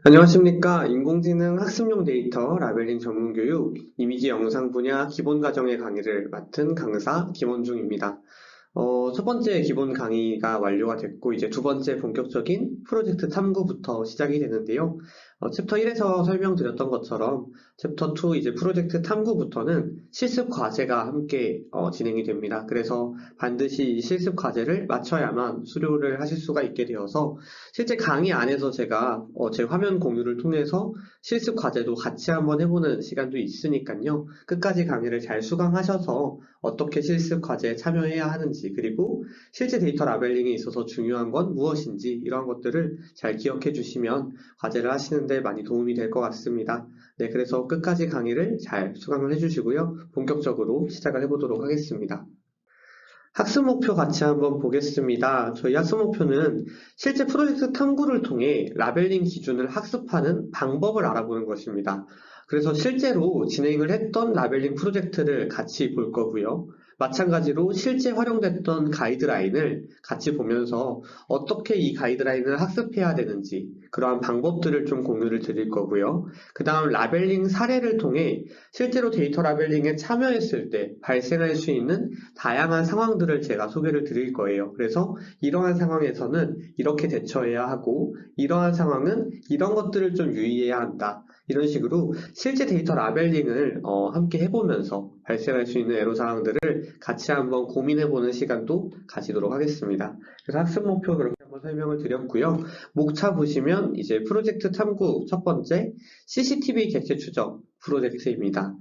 안녕하십니까. 인공지능 학습용 데이터 라벨링 전문 교육 이미지 영상 분야 기본 과정의 강의를 맡은 강사 김원중입니다. 첫 번째 기본 강의가 완료가 됐고, 이제 두 번째 본격적인 프로젝트 탐구부터 시작이 되는데요. 챕터 1에서 설명드렸던 것처럼 챕터 2 이제 프로젝트 탐구부터는 실습 과제가 함께 진행이 됩니다. 그래서 반드시 이 실습 과제를 마쳐야만 수료를 하실 수가 있게 되어서 실제 강의 안에서 제가 제 화면 공유를 통해서 실습 과제도 같이 한번 해보는 시간도 있으니까요. 끝까지 강의를 잘 수강하셔서 어떻게 실습 과제에 참여해야 하는지, 그리고 실제 데이터 라벨링에 있어서 중요한 건 무엇인지, 이런 것들을 잘 기억해 주시면 과제를 하시는데 많이 도움이 될 것 같습니다. 네, 그래서 끝까지 강의를 잘 수강을 해주시고요. 본격적으로 시작을 해보도록 하겠습니다. 학습 목표 같이 한번 보겠습니다. 저희 학습 목표는 실제 프로젝트 탐구를 통해 라벨링 기준을 학습하는 방법을 알아보는 것입니다. 그래서 실제로 진행을 했던 라벨링 프로젝트를 같이 볼 거고요. 마찬가지로 실제 활용됐던 가이드라인을 같이 보면서 어떻게 이 가이드라인을 학습해야 되는지, 그러한 방법들을 좀 공유를 드릴 거고요. 그 다음 라벨링 사례를 통해 실제로 데이터 라벨링에 참여했을 때 발생할 수 있는 다양한 상황들을 제가 소개를 드릴 거예요. 그래서 이러한 상황에서는 이렇게 대처해야 하고, 이러한 상황은 이런 것들을 좀 유의해야 한다. 이런 식으로 실제 데이터 라벨링을 함께 해보면서 발생할 수 있는 애로사항들을 같이 한번 고민해보는 시간도 가지도록 하겠습니다. 그래서 학습 목표 그렇게 한번 설명을 드렸고요. 목차 보시면 이제 프로젝트 탐구 첫 번째 CCTV 객체 추적 프로젝트입니다.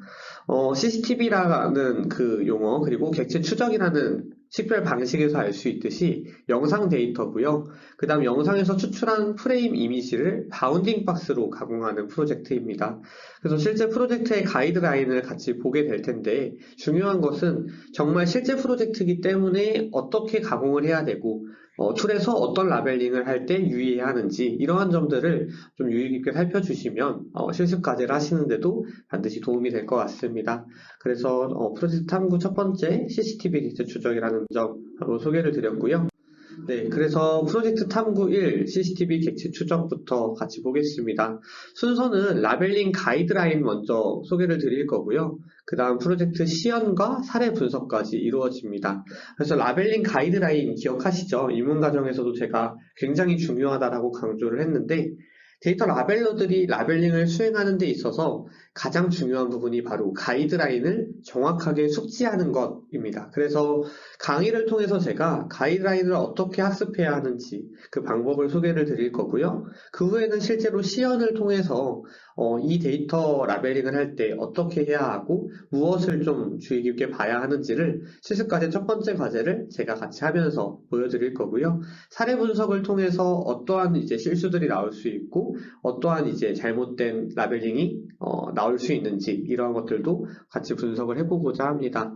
CCTV라는 그 용어, 그리고 객체 추적이라는 식별 방식에서 알 수 있듯이 영상 데이터고요. 그 다음 영상에서 추출한 프레임 이미지를 바운딩 박스로 가공하는 프로젝트입니다. 그래서 실제 프로젝트의 가이드라인을 같이 보게 될 텐데, 중요한 것은 정말 실제 프로젝트이기 때문에 어떻게 가공을 해야 되고, 툴에서 어떤 라벨링을 할 때 유의해야 하는지, 이러한 점들을 좀 유의 깊게 살펴주시면 실습 과제를 하시는데도 반드시 도움이 될 것 같습니다. 그래서 프로젝트 탐구 첫 번째 CCTV 객체 추적이라는 점 바로 소개를 드렸고요. 네, 그래서 프로젝트 탐구 1 CCTV 객체 추적부터 같이 보겠습니다. 순서는 라벨링 가이드라인 먼저 소개를 드릴 거고요. 그 다음 프로젝트 시연과 사례 분석까지 이루어집니다. 그래서 라벨링 가이드라인 기억하시죠? 입문 과정에서도 제가 굉장히 중요하다라고 강조를 했는데, 데이터 라벨러들이 라벨링을 수행하는 데 있어서 가장 중요한 부분이 바로 가이드라인을 정확하게 숙지하는 것입니다. 그래서 강의를 통해서 제가 가이드라인을 어떻게 학습해야 하는지 그 방법을 소개를 드릴 거고요. 그 후에는 실제로 시연을 통해서 이 데이터 라벨링을 할 때 어떻게 해야 하고 무엇을 좀 주의 깊게 봐야 하는지를 실습과제 첫 번째 과제를 제가 같이 하면서 보여드릴 거고요. 사례 분석을 통해서 어떠한 이제 실수들이 나올 수 있고 어떠한 이제 잘못된 라벨링이 나올 수 있는지, 이러한 것들도 같이 분석을 해보고자 합니다.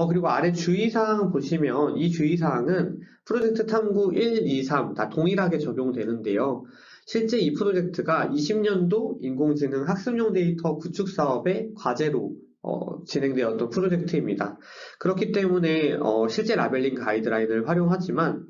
그리고 아래 주의사항 보시면 이 주의사항은 프로젝트 탐구 1, 2, 3 다 동일하게 적용되는데요. 실제 이 프로젝트가 20년도 인공지능 학습용 데이터 구축 사업의 과제로 진행되었던 프로젝트입니다. 그렇기 때문에 실제 라벨링 가이드라인을 활용하지만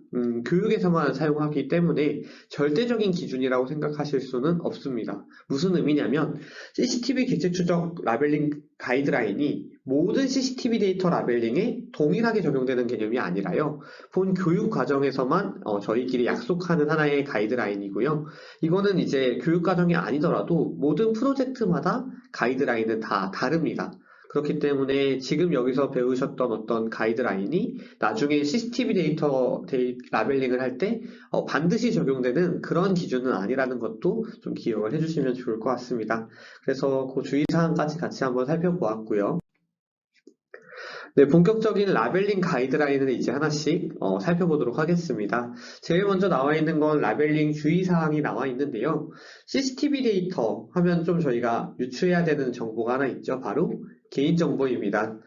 교육에서만 사용하기 때문에 절대적인 기준이라고 생각하실 수는 없습니다. 무슨 의미냐면 CCTV 객체 추적 라벨링 가이드라인이 모든 CCTV 데이터 라벨링에 동일하게 적용되는 개념이 아니라요. 본 교육 과정에서만 저희끼리 약속하는 하나의 가이드라인이고요. 이거는 이제 교육 과정이 아니더라도 모든 프로젝트마다 가이드라인은 다 다릅니다. 그렇기 때문에 지금 여기서 배우셨던 어떤 가이드라인이 나중에 CCTV 데이터 라벨링을 할 때 반드시 적용되는 그런 기준은 아니라는 것도 좀 기억을 해주시면 좋을 것 같습니다. 그래서 그 주의사항까지 같이 한번 살펴보았고요. 네, 본격적인 라벨링 가이드라인을 이제 하나씩 살펴보도록 하겠습니다. 제일 먼저 나와 있는 건 라벨링 주의사항이 나와 있는데요. CCTV 데이터 하면 좀 저희가 유추해야 되는 정보가 하나 있죠. 바로 개인정보입니다.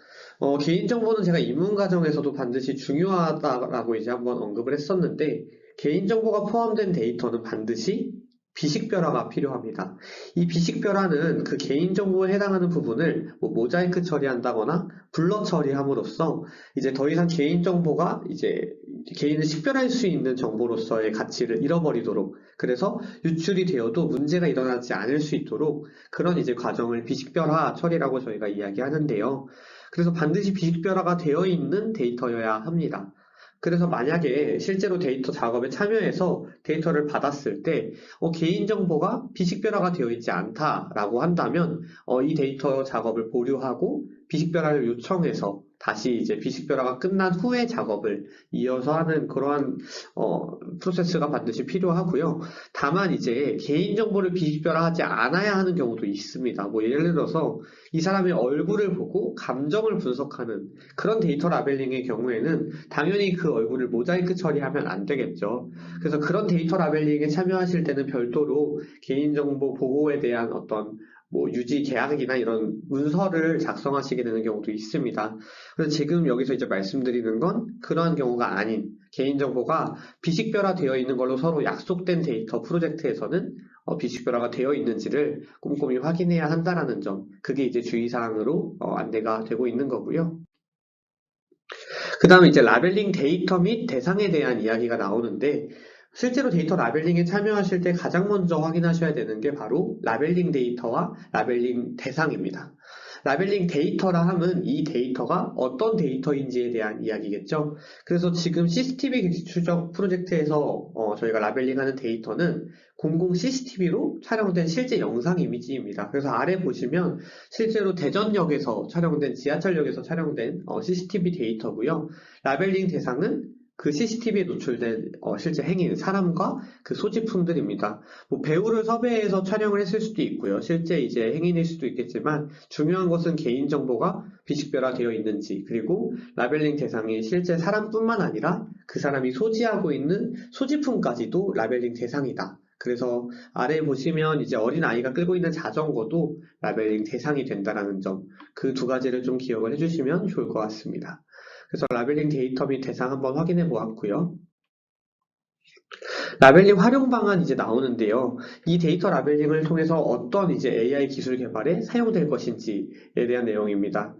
개인정보는 제가 입문 과정에서도 반드시 중요하다라고 이제 한번 언급을 했었는데, 개인정보가 포함된 데이터는 반드시 비식별화가 필요합니다. 이 비식별화는 그 개인정보에 해당하는 부분을 모자이크 처리한다거나 블러 처리함으로써 이제 더 이상 개인정보가 이제 개인을 식별할 수 있는 정보로서의 가치를 잃어버리도록, 그래서 유출이 되어도 문제가 일어나지 않을 수 있도록 그런 이제 과정을 비식별화 처리라고 저희가 이야기하는데요. 그래서 반드시 비식별화가 되어 있는 데이터여야 합니다. 그래서 만약에 실제로 데이터 작업에 참여해서 데이터를 받았을 때 개인정보가 비식별화가 되어 있지 않다라고 한다면 이 데이터 작업을 보류하고 비식별화를 요청해서 다시 이제 비식별화가 끝난 후에 작업을 이어서 하는 그러한 프로세스가 반드시 필요하고요. 다만 이제 개인정보를 비식별화하지 않아야 하는 경우도 있습니다. 뭐 예를 들어서 이 사람의 얼굴을 보고 감정을 분석하는 그런 데이터 라벨링의 경우에는 당연히 그 얼굴을 모자이크 처리하면 안 되겠죠. 그래서 그런 데이터 라벨링에 참여하실 때는 별도로 개인정보 보호에 대한 어떤 유지 계약이나 이런 문서를 작성하시게 되는 경우도 있습니다. 그래서 지금 여기서 이제 말씀드리는 건 그러한 경우가 아닌 개인정보가 비식별화 되어 있는 걸로 서로 약속된 데이터 프로젝트에서는 비식별화가 되어 있는지를 꼼꼼히 확인해야 한다라는 점, 그게 이제 주의사항으로 안내가 되고 있는 거고요. 그 다음에 이제 라벨링 데이터 및 대상에 대한 이야기가 나오는데, 실제로 데이터 라벨링에 참여하실 때 가장 먼저 확인하셔야 되는 게 바로 라벨링 데이터와 라벨링 대상입니다. 라벨링 데이터라 함은 이 데이터가 어떤 데이터인지에 대한 이야기겠죠. 그래서 지금 CCTV 객체 추적 프로젝트에서 저희가 라벨링하는 데이터는 공공 CCTV로 촬영된 실제 영상 이미지입니다. 그래서 아래 보시면 실제로 대전역에서 촬영된, 지하철역에서 촬영된 CCTV 데이터고요. 라벨링 대상은 그 CCTV에 노출된 실제 행인, 사람과 그 소지품들입니다. 배우를 섭외해서 촬영을 했을 수도 있고요. 실제 이제 행인일 수도 있겠지만 중요한 것은 개인정보가 비식별화되어 있는지, 그리고 라벨링 대상이 실제 사람뿐만 아니라 그 사람이 소지하고 있는 소지품까지도 라벨링 대상이다. 그래서 아래 보시면 이제 어린 아이가 끌고 있는 자전거도 라벨링 대상이 된다는 점, 그 두 가지를 좀 기억을 해주시면 좋을 것 같습니다. 그래서 라벨링 데이터 및 대상 한번 확인해 보았고요. 라벨링 활용 방안 이제 나오는데요. 이 데이터 라벨링을 통해서 어떤 이제 AI 기술 개발에 사용될 것인지에 대한 내용입니다.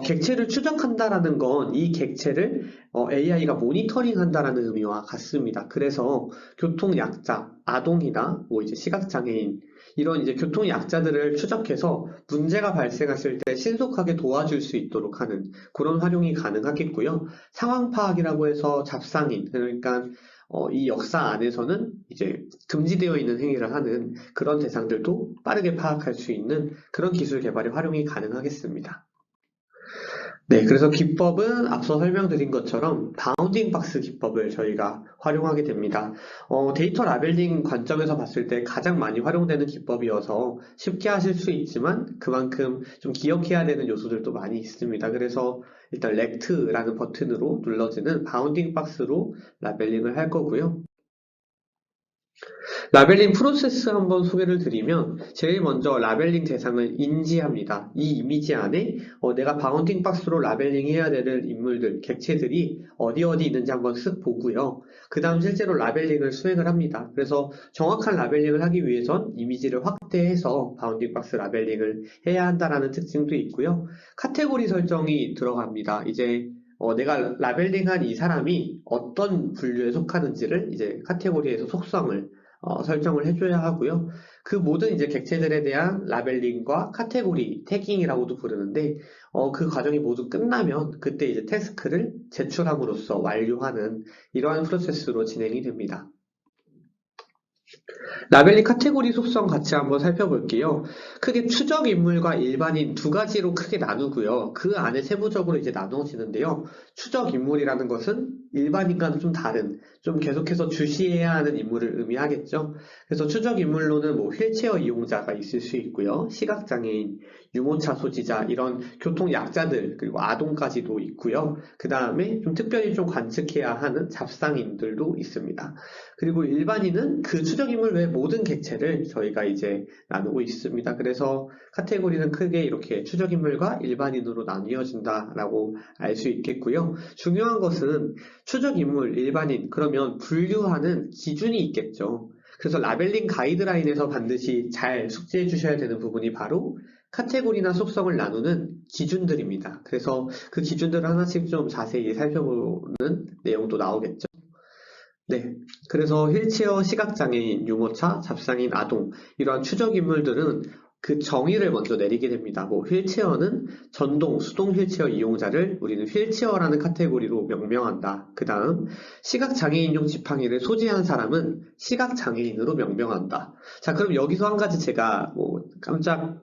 객체를 추적한다라는 건 이 객체를 AI가 모니터링한다라는 의미와 같습니다. 그래서 교통 약자, 아동이나 이제 시각장애인 이런 이제 교통 약자들을 추적해서 문제가 발생했을 때 신속하게 도와줄 수 있도록 하는 그런 활용이 가능하겠고요. 상황 파악이라고 해서 잡상인, 그러니까 이 역사 안에서는 이제 금지되어 있는 행위를 하는 그런 대상들도 빠르게 파악할 수 있는 그런 기술 개발에 활용이 가능하겠습니다. 네, 그래서 기법은 앞서 설명드린 것처럼 바운딩 박스 기법을 저희가 활용하게 됩니다. 데이터 라벨링 관점에서 봤을 때 가장 많이 활용되는 기법이어서 쉽게 하실 수 있지만 그만큼 좀 기억해야 되는 요소들도 많이 있습니다. 그래서 일단 렉트라는 버튼으로 눌러지는 바운딩 박스로 라벨링을 할 거고요. 라벨링 프로세스 한번 소개를 드리면 제일 먼저 라벨링 대상을 인지합니다. 이 이미지 안에 내가 바운딩 박스로 라벨링 해야 되는 인물들, 객체들이 어디 있는지 한번 쓱 보고요. 그 다음 실제로 라벨링을 수행을 합니다. 그래서 정확한 라벨링을 하기 위해선 이미지를 확대해서 바운딩 박스 라벨링을 해야 한다는 특징도 있고요. 카테고리 설정이 들어갑니다. 이제 내가 라벨링한 이 사람이 어떤 분류에 속하는지를 이제 카테고리에서 속성을 설정을 해줘야 하고요. 그 모든 이제 객체들에 대한 라벨링과 카테고리, 태깅이라고도 부르는데, 그 과정이 모두 끝나면 그때 이제 태스크를 제출함으로써 완료하는 이러한 프로세스로 진행이 됩니다. 라벨링 카테고리 속성 같이 한번 살펴볼게요. 크게 추적 인물과 일반인 두 가지로 크게 나누고요. 그 안에 세부적으로 이제 나눠지는데요. 추적 인물이라는 것은 일반인과는 좀 다른, 좀 계속해서 주시해야 하는 인물을 의미하겠죠. 그래서 추적 인물로는 휠체어 이용자가 있을 수 있고요. 시각장애인, 유모차 소지자, 이런 교통 약자들, 그리고 아동까지도 있고요. 그 다음에 좀 특별히 좀 관측해야 하는 잡상인들도 있습니다. 그리고 일반인은 그 추적인물 외 모든 객체를 저희가 이제 나누고 있습니다. 그래서 카테고리는 크게 이렇게 추적인물과 일반인으로 나뉘어진다라고 알 수 있겠고요. 중요한 것은 추적인물, 일반인, 그러면 분류하는 기준이 있겠죠. 그래서 라벨링 가이드라인에서 반드시 잘 숙지해 주셔야 되는 부분이 바로 카테고리나 속성을 나누는 기준들입니다. 그래서 그 기준들을 하나씩 좀 자세히 살펴보는 내용도 나오겠죠. 네. 그래서 휠체어, 시각장애인, 유모차, 잡상인, 아동 이러한 추적 인물들은 그 정의를 먼저 내리게 됩니다. 뭐 휠체어는 전동, 수동 휠체어 이용자를 우리는 휠체어라는 카테고리로 명명한다. 그 다음 시각장애인용 지팡이를 소지한 사람은 시각장애인으로 명명한다. 자, 그럼 여기서 한 가지 제가 깜짝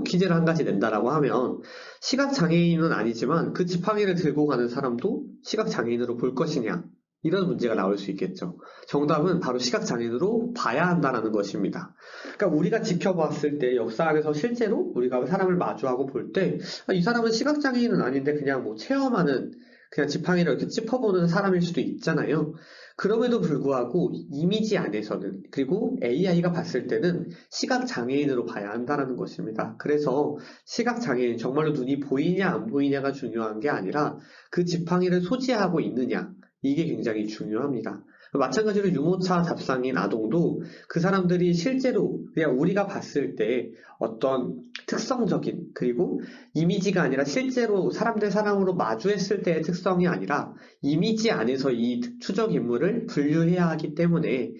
퀴즈를 한 가지 낸다라고 하면 시각장애인은 아니지만 그 지팡이를 들고 가는 사람도 시각장애인으로 볼 것이냐? 이런 문제가 나올 수 있겠죠. 정답은 바로 시각장애인으로 봐야 한다는 것입니다. 그러니까 우리가 지켜봤을 때 역사 안에서 실제로 우리가 사람을 마주하고 볼 때 이 사람은 시각장애인은 아닌데 그냥 체험하는 그냥 지팡이를 이렇게 짚어보는 사람일 수도 있잖아요. 그럼에도 불구하고 이미지 안에서는 그리고 AI가 봤을 때는 시각장애인으로 봐야 한다는 것입니다. 그래서 시각장애인 정말로 눈이 보이냐 안 보이냐가 중요한 게 아니라 그 지팡이를 소지하고 있느냐 이게 굉장히 중요합니다. 마찬가지로 유모차 잡상인 아동도 그 사람들이 실제로 그냥 우리가 봤을 때 어떤 특성적인 그리고 이미지가 아니라 실제로 사람 대 사람으로 마주했을 때의 특성이 아니라 이미지 안에서 이 추적 인물을 분류해야 하기 때문에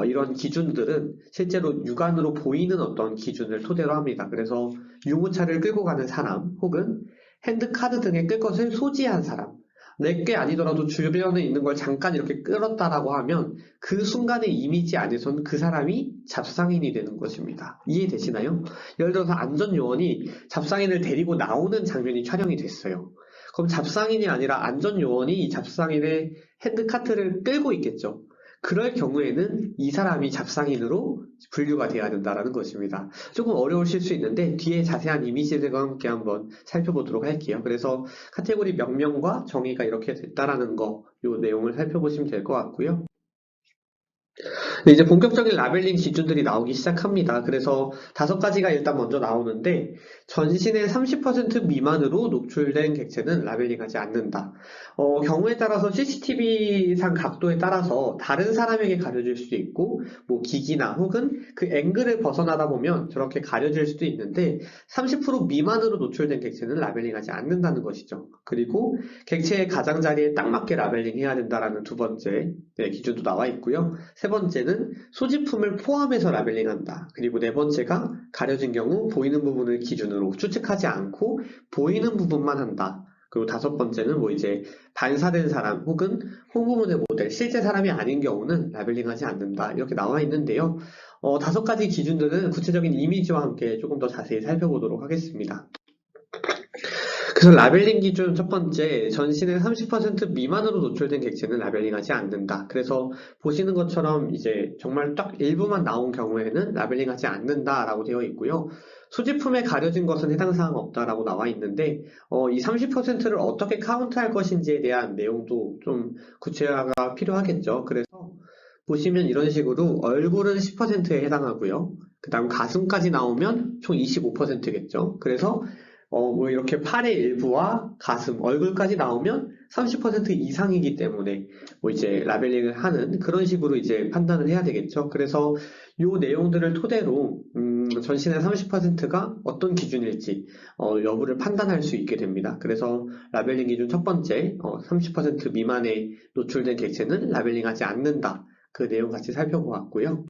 이런 기준들은 실제로 육안으로 보이는 어떤 기준을 토대로 합니다. 그래서 유모차를 끌고 가는 사람 혹은 핸드카드 등의 끌 것을 소지한 사람 내게 아니더라도 주변에 있는 걸 잠깐 이렇게 끌었다라고 하면 그 순간의 이미지 안에서는 그 사람이 잡상인이 되는 것입니다. 이해되시나요? 예를 들어서 안전요원이 잡상인을 데리고 나오는 장면이 촬영이 됐어요. 그럼 잡상인이 아니라 안전요원이 이 잡상인의 핸드카트를 끌고 있겠죠. 그럴 경우에는 이 사람이 잡상인으로 분류가 돼야 된다는 것입니다. 조금 어려우실 수 있는데 뒤에 자세한 이미지들과 함께 한번 살펴보도록 할게요. 그래서 카테고리 명명과 정의가 이렇게 됐다라는 거, 이 내용을 살펴보시면 될 것 같고요. 이제 본격적인 라벨링 기준들이 나오기 시작합니다. 그래서 5가지가 일단 먼저 나오는데 전신의 30% 미만으로 노출된 객체는 라벨링하지 않는다. 경우에 따라서 CCTV상 각도에 따라서 다른 사람에게 가려질 수도 있고 기기나 혹은 그 앵글을 벗어나다 보면 저렇게 가려질 수도 있는데 30% 미만으로 노출된 객체는 라벨링하지 않는다는 것이죠. 그리고 객체의 가장자리에 딱 맞게 라벨링해야 된다는 두 번째 기준도 나와 있고요. 세 번째는 소지품을 포함해서 라벨링한다. 그리고 네 번째가 가려진 경우 보이는 부분을 기준으로 추측하지 않고 보이는 부분만 한다. 그리고 5번째는 이제 반사된 사람 혹은 홍보문의 모델, 실제 사람이 아닌 경우는 라벨링하지 않는다. 이렇게 나와 있는데요. 5가지 기준들은 구체적인 이미지와 함께 조금 더 자세히 살펴보도록 하겠습니다. 그래서 라벨링 기준 첫 번째, 전신의 30% 미만으로 노출된 객체는 라벨링하지 않는다. 그래서 보시는 것처럼 이제 정말 딱 일부만 나온 경우에는 라벨링하지 않는다라고 되어 있고요. 소지품에 가려진 것은 해당 사항 없다라고 나와 있는데 이 30%를 어떻게 카운트할 것인지에 대한 내용도 좀 구체화가 필요하겠죠. 그래서 보시면 이런 식으로 얼굴은 10%에 해당하고요. 그 다음 가슴까지 나오면 총 25%겠죠. 그래서 이렇게 팔의 일부와 가슴, 얼굴까지 나오면 30% 이상이기 때문에 이제 라벨링을 하는 그런 식으로 이제 판단을 해야 되겠죠. 그래서 이 내용들을 토대로 전신의 30%가 어떤 기준일지 여부를 판단할 수 있게 됩니다. 그래서 라벨링 기준 첫 번째, 30% 미만에 노출된 객체는 라벨링하지 않는다. 그 내용 같이 살펴보았고요.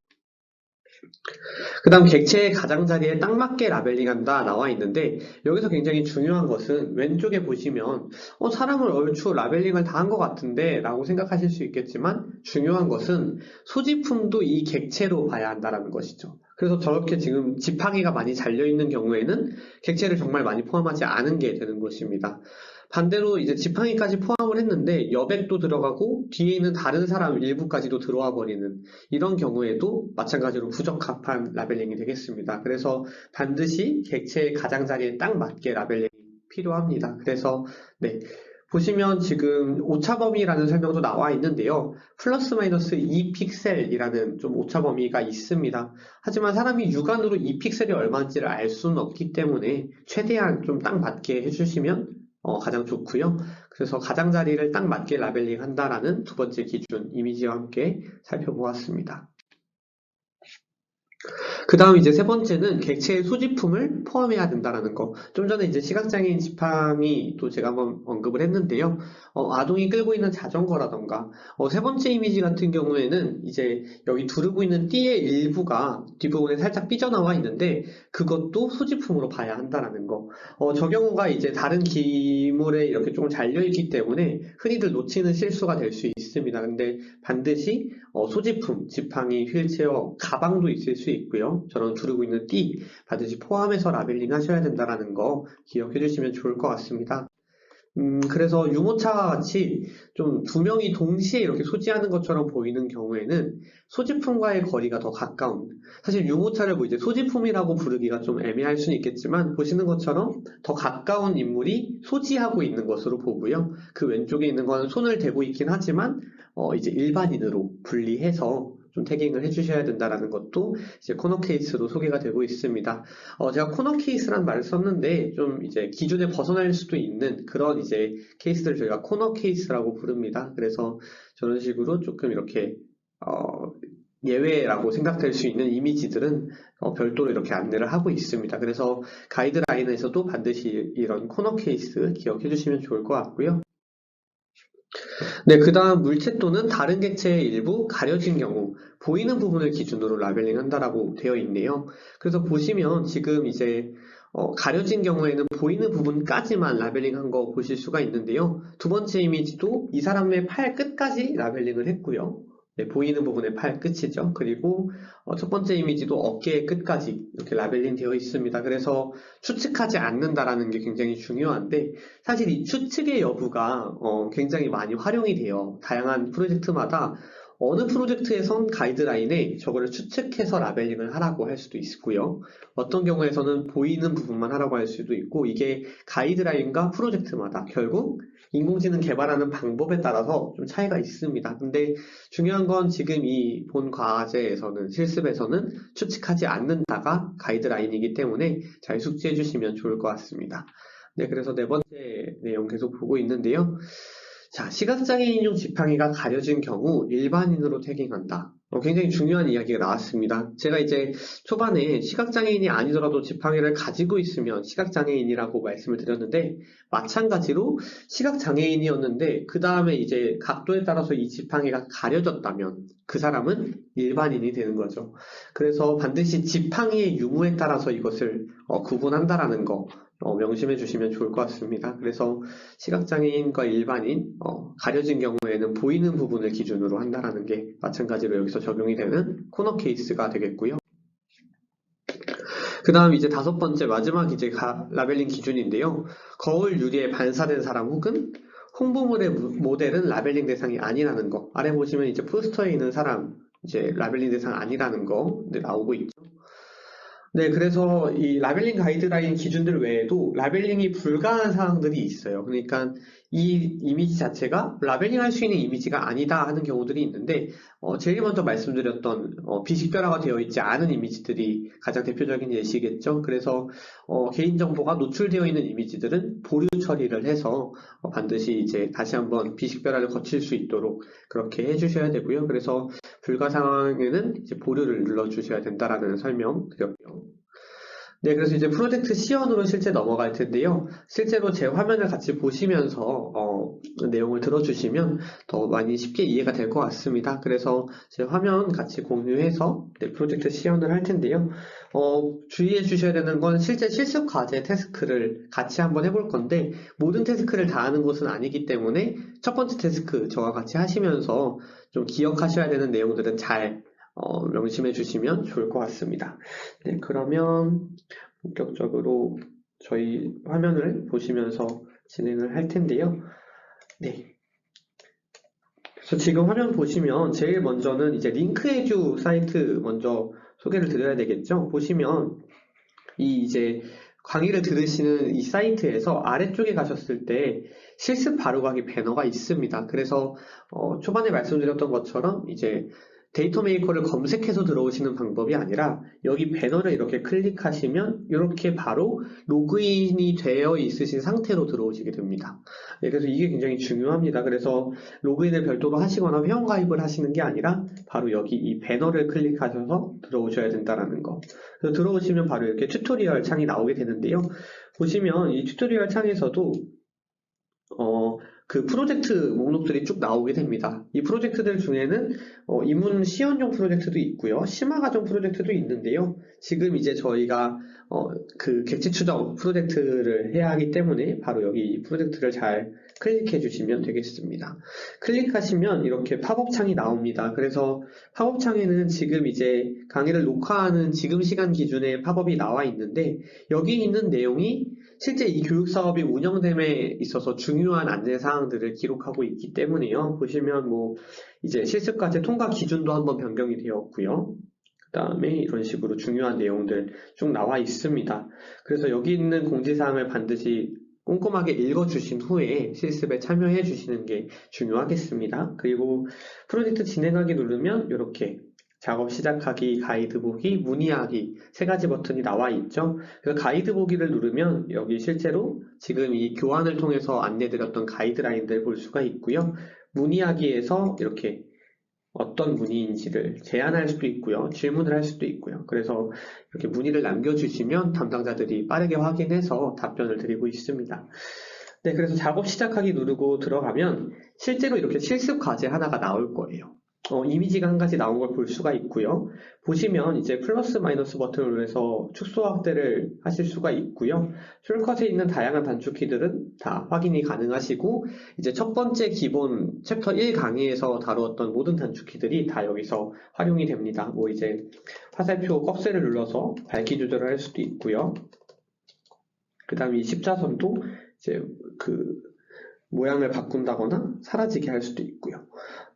그 다음 객체의 가장자리에 딱 맞게 라벨링한다 나와 있는데 여기서 굉장히 중요한 것은 왼쪽에 보시면 사람을 얼추 라벨링을 다 한 것 같은데 라고 생각하실 수 있겠지만 중요한 것은 소지품도 이 객체로 봐야 한다는 것이죠. 그래서 저렇게 지금 지팡이가 많이 잘려있는 경우에는 객체를 정말 많이 포함하지 않은 게 되는 것입니다. 반대로 이제 지팡이까지 포함을 했는데 여백도 들어가고 뒤에 있는 다른 사람 일부까지도 들어와 버리는 이런 경우에도 마찬가지로 부적합한 라벨링이 되겠습니다. 그래서 반드시 객체의 가장자리에 딱 맞게 라벨링이 필요합니다. 그래서 보시면 지금 오차범위라는 설명도 나와 있는데요. 플러스 마이너스 2픽셀이라는 좀 오차범위가 있습니다. 하지만 사람이 육안으로 2픽셀이 얼마인지를 알 수는 없기 때문에 최대한 좀 딱 맞게 해주시면 가장 좋고요. 그래서 가장자리를 딱 맞게 라벨링 한다라는 두 번째 기준 이미지와 함께 살펴보았습니다. 그 다음 이제 세 번째는 객체의 소지품을 포함해야 된다라는 거. 좀 전에 이제 시각장애인 지팡이 또 제가 한번 언급을 했는데요. 아동이 끌고 있는 자전거라던가, 세 번째 이미지 같은 경우에는 이제 여기 두르고 있는 띠의 일부가 뒷부분에 살짝 삐져나와 있는데 그것도 소지품으로 봐야 한다라는 거. 저 경우가 이제 다른 기물에 이렇게 조금 잘려있기 때문에 흔히들 놓치는 실수가 될 수 있습니다. 근데 반드시 소지품, 지팡이, 휠체어, 가방도 있을 수 있고요. 저런 두르고 있는 띠 반드시 포함해서 라벨링 하셔야 된다는 거 기억해 주시면 좋을 것 같습니다. 그래서 유모차와 같이 좀 두 명이 동시에 이렇게 소지하는 것처럼 보이는 경우에는 소지품과의 거리가 더 가까운, 사실 유모차를 뭐 이제 소지품이라고 부르기가 좀 애매할 수는 있겠지만 보시는 것처럼 더 가까운 인물이 소지하고 있는 것으로 보고요. 그 왼쪽에 있는 건 손을 대고 있긴 하지만 이제 일반인으로 분리해서 좀 태깅을 해주셔야 된다는 것도 이제 코너 케이스로 소개가 되고 있습니다. 제가 코너 케이스란 말을 썼는데 좀 이제 기준에 벗어날 수도 있는 그런 이제 케이스들 저희가 코너 케이스라고 부릅니다. 그래서 저런 식으로 조금 이렇게 예외라고 생각될 수 있는 이미지들은 별도로 이렇게 안내를 하고 있습니다. 그래서 가이드라인에서도 반드시 이런 코너 케이스 기억해 주시면 좋을 것 같고요. 네, 그 다음 물체 또는 다른 객체의 일부 가려진 경우 보이는 부분을 기준으로 라벨링 한다라고 되어 있네요. 그래서 보시면 지금 이제 가려진 경우에는 보이는 부분까지만 라벨링한 거 보실 수가 있는데요. 두 번째 이미지도 이 사람의 팔 끝까지 라벨링을 했고요. 네, 보이는 부분의 팔 끝이죠. 그리고 첫 번째 이미지도 어깨의 끝까지 이렇게 라벨링 되어 있습니다. 그래서 추측하지 않는다라는 게 굉장히 중요한데 사실 이 추측의 여부가 굉장히 많이 활용이 돼요. 다양한 프로젝트마다 어느 프로젝트에선 가이드라인에 저거를 추측해서 라벨링을 하라고 할 수도 있고요. 어떤 경우에서는 보이는 부분만 하라고 할 수도 있고 이게 가이드라인과 프로젝트마다 결국 인공지능 개발하는 방법에 따라서 좀 차이가 있습니다. 근데 중요한 건 지금 이 본 과제에서는 실습에서는 추측하지 않는다가 가이드라인이기 때문에 잘 숙지해 주시면 좋을 것 같습니다. 네, 그래서 네 번째 내용 계속 보고 있는데요. 자, 시각장애인용 지팡이가 가려진 경우 일반인으로 태깅한다. 굉장히 중요한 이야기가 나왔습니다. 제가 이제 초반에 시각장애인이 아니더라도 지팡이를 가지고 있으면 시각장애인이라고 말씀을 드렸는데 마찬가지로 시각장애인이었는데 그 다음에 이제 각도에 따라서 이 지팡이가 가려졌다면 그 사람은 일반인이 되는 거죠. 그래서 반드시 지팡이의 유무에 따라서 이것을 구분한다라는 거 명심해 주시면 좋을 것 같습니다. 그래서 시각장애인과 일반인, 가려진 경우에는 보이는 부분을 기준으로 한다라는 게 마찬가지로 여기서 적용이 되는 코너 케이스가 되겠고요. 그 다음 이제 다섯 번째 마지막 이제 라벨링 기준인데요. 거울 유리에 반사된 사람 혹은 홍보물의 모델은 라벨링 대상이 아니라는 거. 아래 보시면 이제 포스터에 있는 사람 이제 라벨링 대상 아니라는 거 나오고 있죠. 네, 그래서 이 라벨링 가이드라인 기준들 외에도 라벨링이 불가한 사항들이 있어요. 그러니까 이 이미지 자체가 라벨링 할 수 있는 이미지가 아니다 하는 경우들이 있는데 제일 먼저 말씀드렸던 비식별화가 되어 있지 않은 이미지들이 가장 대표적인 예시겠죠. 그래서 개인정보가 노출되어 있는 이미지들은 보류 처리를 해서 반드시 이제 다시 한번 비식별화를 거칠 수 있도록 그렇게 해주셔야 되고요. 그래서 불가 상황에는 이제 보류를 눌러주셔야 된다라는 설명 드렸고요. 네, 그래서 이제 프로젝트 시연으로 실제 넘어갈 텐데요. 실제로 제 화면을 같이 보시면서 내용을 들어주시면 더 많이 쉽게 이해가 될 것 같습니다. 그래서 제 화면 같이 공유해서 프로젝트 시연을 할 텐데요. 주의해 주셔야 되는 건 실제 실습 과제 태스크를 같이 한번 해볼 건데 모든 태스크를 다 하는 것은 아니기 때문에 첫 번째 태스크 저와 같이 하시면서 좀 기억하셔야 되는 내용들은 잘 명심해 주시면 좋을 것 같습니다. 네, 그러면 본격적으로 저희 화면을 보시면서 진행을 할 텐데요. 네. 그래서 지금 화면 보시면 제일 먼저는 이제 링크에듀 사이트 먼저 소개를 드려야 되겠죠. 보시면 이 이제 강의를 들으시는 이 사이트에서 아래쪽에 가셨을 때 실습 바로가기 배너가 있습니다. 그래서 초반에 말씀드렸던 것처럼 이제 데이터 메이커를 검색해서 들어오시는 방법이 아니라 여기 배너를 이렇게 클릭하시면 이렇게 바로 로그인이 되어 있으신 상태로 들어오시게 됩니다. 네, 그래서 이게 굉장히 중요합니다. 그래서 로그인을 별도로 하시거나 회원가입을 하시는 게 아니라 바로 여기 이 배너를 클릭하셔서 들어오셔야 된다는 거. 그래서 들어오시면 바로 이렇게 튜토리얼 창이 나오게 되는데요. 보시면 이 튜토리얼 창에서도 그 프로젝트 목록들이 쭉 나오게 됩니다. 이 프로젝트들 중에는 입문 시연용 프로젝트도 있고요. 심화 과정 프로젝트도 있는데요. 지금 이제 저희가 그 객체 추정 프로젝트를 해야 하기 때문에 바로 여기 이 프로젝트를 잘 클릭해 주시면 되겠습니다. 클릭하시면 이렇게 팝업 창이 나옵니다. 그래서 팝업 창에는 지금 이제 강의를 녹화하는 지금 시간 기준에 팝업이 나와 있는데 여기 있는 내용이 실제 이 교육 사업이 운영됨에 있어서 중요한 안내 사항들을 기록하고 있기 때문에요. 보시면 뭐 이제 실습과제 통과 기준도 한번 변경이 되었고요. 그 다음에 이런 식으로 중요한 내용들 쭉 나와 있습니다. 그래서 여기 있는 공지사항을 반드시 꼼꼼하게 읽어주신 후에 실습에 참여해 주시는 게 중요하겠습니다. 그리고 프로젝트 진행하기 누르면 이렇게 작업 시작하기, 가이드 보기, 문의하기 세 가지 버튼이 나와 있죠. 그래서 가이드 보기를 누르면 여기 실제로 지금 이 교환을 통해서 안내드렸던 가이드라인들 볼 수가 있고요. 문의하기에서 이렇게 어떤 문의인지를 제안할 수도 있고요. 질문을 할 수도 있고요. 그래서 이렇게 문의를 남겨주시면 담당자들이 빠르게 확인해서 답변을 드리고 있습니다. 네, 그래서 작업 시작하기 누르고 들어가면 실제로 이렇게 실습 과제 하나가 나올 거예요. 이미지가 한 가지 나온 걸 볼 수가 있고요. 보시면 이제 플러스 마이너스 버튼을 눌러서 축소 확대를 하실 수가 있고요. 숄컷에 있는 다양한 단축키들은 다 확인이 가능하시고 이제 첫 번째 기본 챕터 1 강의에서 다루었던 모든 단축키들이 다 여기서 활용이 됩니다. 뭐 이제 화살표 꺽쇠를 눌러서 밝기 조절을 할 수도 있고요. 그 다음에 이 십자선도 이제 그 모양을 바꾼다거나 사라지게 할 수도 있고요.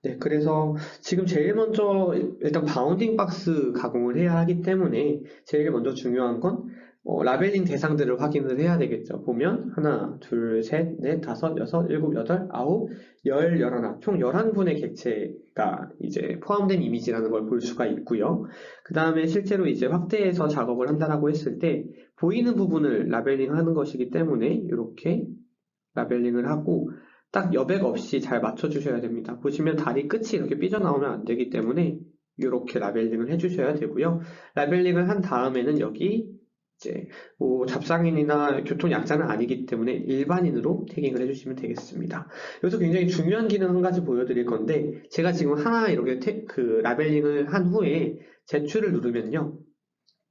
네, 그래서 지금 제일 먼저 일단 바운딩 박스 가공을 해야 하기 때문에 제일 먼저 중요한 건 라벨링 대상들을 확인을 해야 되겠죠. 보면 하나, 둘, 셋, 넷, 다섯, 여섯, 일곱, 여덟, 아홉, 열, 열하나 총 11분의 객체가 이제 포함된 이미지라는 걸 볼 수가 있고요. 그 다음에 실제로 이제 확대해서 작업을 한다라고 했을 때 보이는 부분을 라벨링 하는 것이기 때문에 이렇게 라벨링을 하고 딱 여백 없이 잘 맞춰주셔야 됩니다. 보시면 다리 끝이 이렇게 삐져나오면 안 되기 때문에 이렇게 라벨링을 해주셔야 되고요. 라벨링을 한 다음에는 여기 이제 뭐 잡상인이나 교통약자는 아니기 때문에 일반인으로 태깅을 해주시면 되겠습니다. 여기서 굉장히 중요한 기능 한 가지 보여드릴 건데 제가 지금 하나 이렇게 라벨링을 한 후에 제출을 누르면요.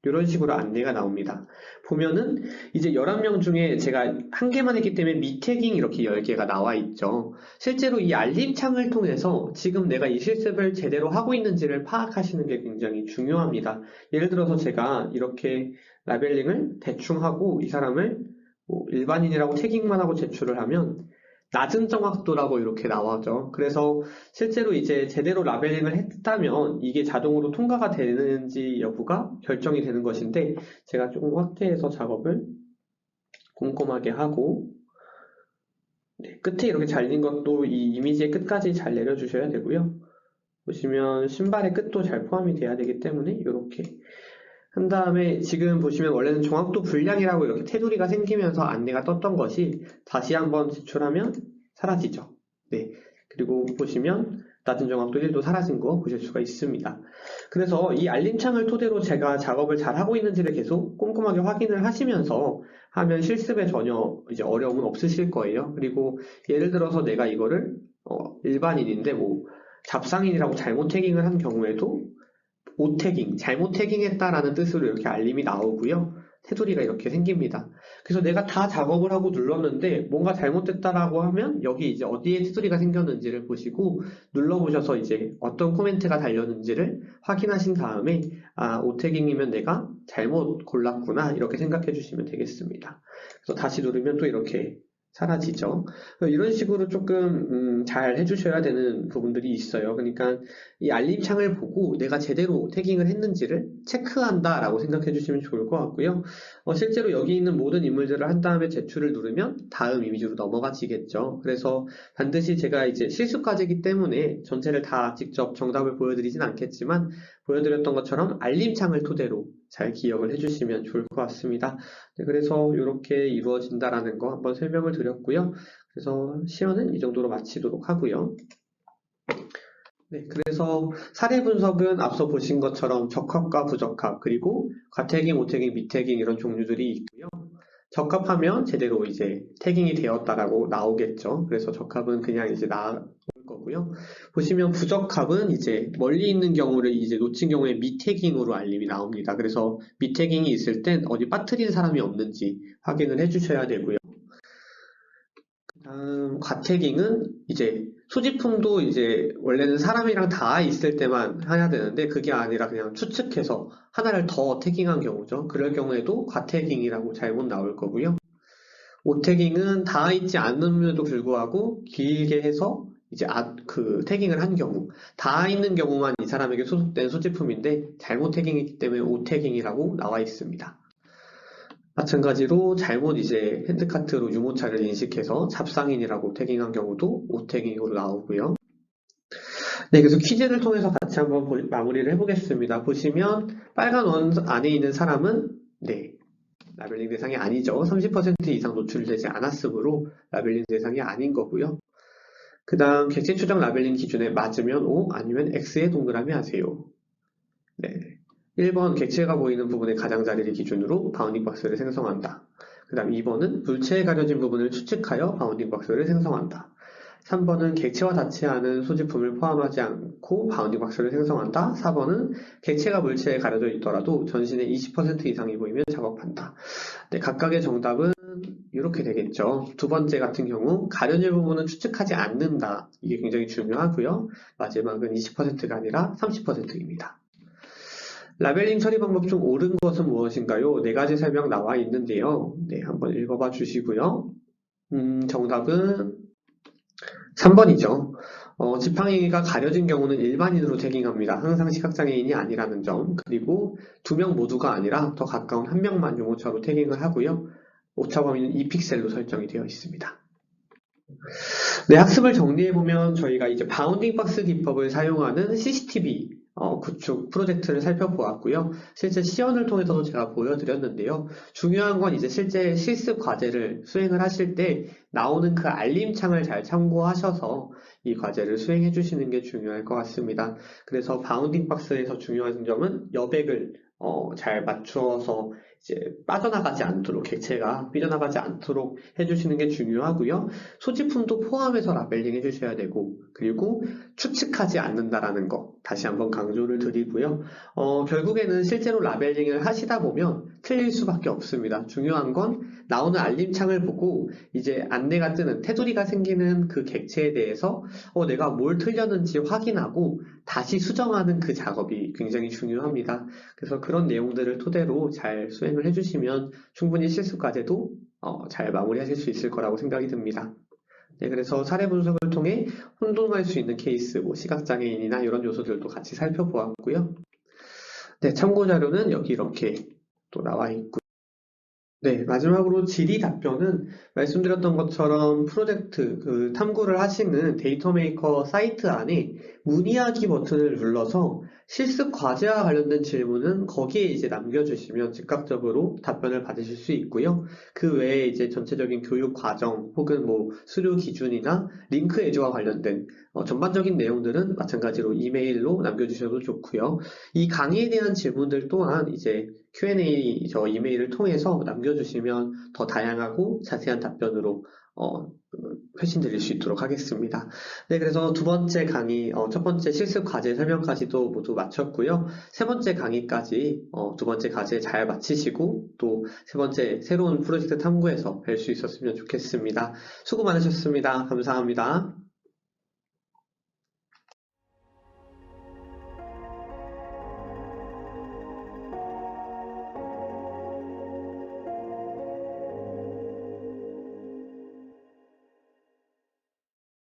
이런 식으로 안내가 나옵니다. 보면은 이제 11명 중에 제가 한 개만 했기 때문에 미태깅 이렇게 10개가 나와 있죠. 실제로 이 알림창을 통해서 지금 내가 이 실습을 제대로 하고 있는지를 파악하시는 게 굉장히 중요합니다. 예를 들어서 제가 이렇게 라벨링을 대충 하고 이 사람을 뭐 일반인이라고 태깅만 하고 제출을 하면 낮은 정확도라고 이렇게 나와죠. 그래서 실제로 이제 제대로 라벨링을 했다면 이게 자동으로 통과가 되는지 여부가 결정이 되는 것인데 제가 조금 확대해서 작업을 꼼꼼하게 하고 네, 끝에 이렇게 잘린 것도 이 이미지의 끝까지 잘 내려주셔야 되고요. 보시면 신발의 끝도 잘 포함이 돼야 되기 때문에 이렇게 한 다음에 지금 보시면 원래는 정확도 불량이라고 이렇게 테두리가 생기면서 안내가 떴던 것이 다시 한번 제출하면 사라지죠. 네. 그리고 보시면 낮은 정확도 1도 사라진 거 보실 수가 있습니다. 그래서 이 알림창을 토대로 제가 작업을 잘 하고 있는지를 계속 꼼꼼하게 확인을 하시면서 하면 실습에 전혀 이제 어려움은 없으실 거예요. 그리고 예를 들어서 내가 이거를 일반인인데 뭐 잡상인이라고 잘못 태깅을 한 경우에도 오태깅, 잘못 태깅했다라는 뜻으로 이렇게 알림이 나오고요. 테두리가 이렇게 생깁니다. 그래서 내가 다 작업을 하고 눌렀는데 뭔가 잘못됐다라고 하면 여기 이제 어디에 테두리가 생겼는지를 보시고 눌러보셔서 이제 어떤 코멘트가 달렸는지를 확인하신 다음에 오태깅이면 내가 잘못 골랐구나 이렇게 생각해 주시면 되겠습니다. 그래서 다시 누르면 또 이렇게 사라지죠. 이런 식으로 조금 잘 해주셔야 되는 부분들이 있어요. 그러니까 이 알림창을 보고 내가 제대로 태깅을 했는지를 체크한다라고 생각해 주시면 좋을 것 같고요. 실제로 여기 있는 모든 인물들을 한 다음에 제출을 누르면 다음 이미지로 넘어가지겠죠. 그래서 반드시 제가 이제 실수 과제이기 때문에 전체를 다 직접 정답을 보여드리진 않겠지만 보여드렸던 것처럼 알림창을 토대로 잘 기억을 해주시면 좋을 것 같습니다. 네, 그래서 이렇게 이루어진다라는 거 한번 설명을 드렸고요. 그래서 시연은 이 정도로 마치도록 하고요. 네, 그래서 사례 분석은 앞서 보신 것처럼 적합과 부적합, 그리고 과태깅, 오태깅, 미태깅 이런 종류들이 있고요. 적합하면 제대로 이제 태깅이 되었다라고 나오겠죠. 그래서 적합은 그냥 이제 나올 거고요. 보시면 부적합은 이제 멀리 있는 경우를 이제 놓친 경우에 미태깅으로 알림이 나옵니다. 그래서 미태깅이 있을 땐 어디 빠뜨린 사람이 없는지 확인을 해주셔야 되고요. 다음 과태깅은 이제 소지품도 이제 원래는 사람이랑 다 있을 때만 해야 되는데 그게 아니라 그냥 추측해서 하나를 더 태깅한 경우죠. 그럴 경우에도 과태깅이라고 잘못 나올 거고요. 오태깅은 다 있지 않음에도 불구하고 길게 해서 이제 그 태깅을 한 경우, 다 있는 경우만 이 사람에게 소속된 소지품인데 잘못 태깅했기 때문에 오태깅이라고 나와 있습니다. 마찬가지로 잘못 이제 핸드카트로 유모차를 인식해서 잡상인이라고 태깅한 경우도 오태깅으로 나오고요. 네, 그래서 퀴즈를 통해서 같이 한번 마무리를 해보겠습니다. 보시면 빨간 원 안에 있는 사람은 네, 라벨링 대상이 아니죠. 30% 이상 노출되지 않았으므로 라벨링 대상이 아닌 거고요. 그 다음 객체 추정 라벨링 기준에 맞으면 O 아니면 X에 동그라미 하세요. 네. 1번 객체가 보이는 부분의 가장자리를 기준으로 바운딩 박스를 생성한다. 그 다음 2번은 물체에 가려진 부분을 추측하여 바운딩 박스를 생성한다. 3번은 객체와 닿지 않은 소지품을 포함하지 않고 바운딩 박스를 생성한다. 4번은 객체가 물체에 가려져 있더라도 전신의 20% 이상이 보이면 작업한다. 네, 각각의 정답은 이렇게 되겠죠. 두 번째 같은 경우 가려질 부분은 추측하지 않는다. 이게 굉장히 중요하고요. 마지막은 20%가 아니라 30%입니다. 라벨링 처리 방법 중 옳은 것은 무엇인가요? 네 가지 설명 나와 있는데요. 네, 한번 읽어봐 주시고요. 정답은 3번이죠. 지팡이가 가려진 경우는 일반인으로 태깅합니다. 항상 시각장애인이 아니라는 점. 그리고 2명 모두가 아니라 더 가까운 1명만 유모차로 태깅을 하고요. 오차 범위는 2픽셀로 설정이 되어 있습니다. 네, 학습을 정리해보면 저희가 이제 바운딩 박스 기법을 사용하는 CCTV 구축 프로젝트를 살펴보았고요. 실제 시연을 통해서도 제가 보여드렸는데요. 중요한 건 이제 실제 실습 과제를 수행을 하실 때 나오는 그 알림창을 잘 참고하셔서 이 과제를 수행해 주시는 게 중요할 것 같습니다. 그래서 바운딩 박스에서 중요한 점은 여백을 잘 맞추어서 이제 빠져나가지 않도록 객체가 삐져나가지 않도록 해주시는 게 중요하고요. 소지품도 포함해서 라벨링 해주셔야 되고 그리고 추측하지 않는다라는 거 다시 한번 강조를 드리고요. 결국에는 실제로 라벨링을 하시다 보면 틀릴 수밖에 없습니다. 중요한 건 나오는 알림창을 보고 이제 안내가 뜨는 테두리가 생기는 그 객체에 대해서 내가 뭘 틀렸는지 확인하고 다시 수정하는 그 작업이 굉장히 중요합니다. 그래서 그런 내용들을 토대로 잘 수행을 해주시면 충분히 실습 과제도 잘 마무리하실 수 있을 거라고 생각이 듭니다. 네, 그래서 사례 분석을 통해 혼동할 수 있는 케이스, 시각장애인이나 이런 요소들도 같이 살펴보았고요. 네, 참고 자료는 여기 이렇게 또 나와 있고요. 네, 마지막으로 질의 답변은 말씀드렸던 것처럼 프로젝트 그 탐구를 하시는 데이터 메이커 사이트 안에 문의하기 버튼을 눌러서 실습 과제와 관련된 질문은 거기에 이제 남겨주시면 즉각적으로 답변을 받으실 수 있고요. 그 외에 이제 전체적인 교육 과정 혹은 수료 기준이나 링크 에듀와 관련된 전반적인 내용들은 마찬가지로 이메일로 남겨주셔도 좋고요. 이 강의에 대한 질문들 또한 이제 Q&A 저 이메일을 통해서 남겨주시면 더 다양하고 자세한 답변으로 회신 드릴 수 있도록 하겠습니다. 네, 그래서 두 번째 강의, 첫 번째 실습 과제 설명까지도 모두 마쳤고요. 세 번째 강의까지 두 번째 과제 잘 마치시고 또 세 번째 새로운 프로젝트 탐구에서 뵐 수 있었으면 좋겠습니다. 수고 많으셨습니다. 감사합니다.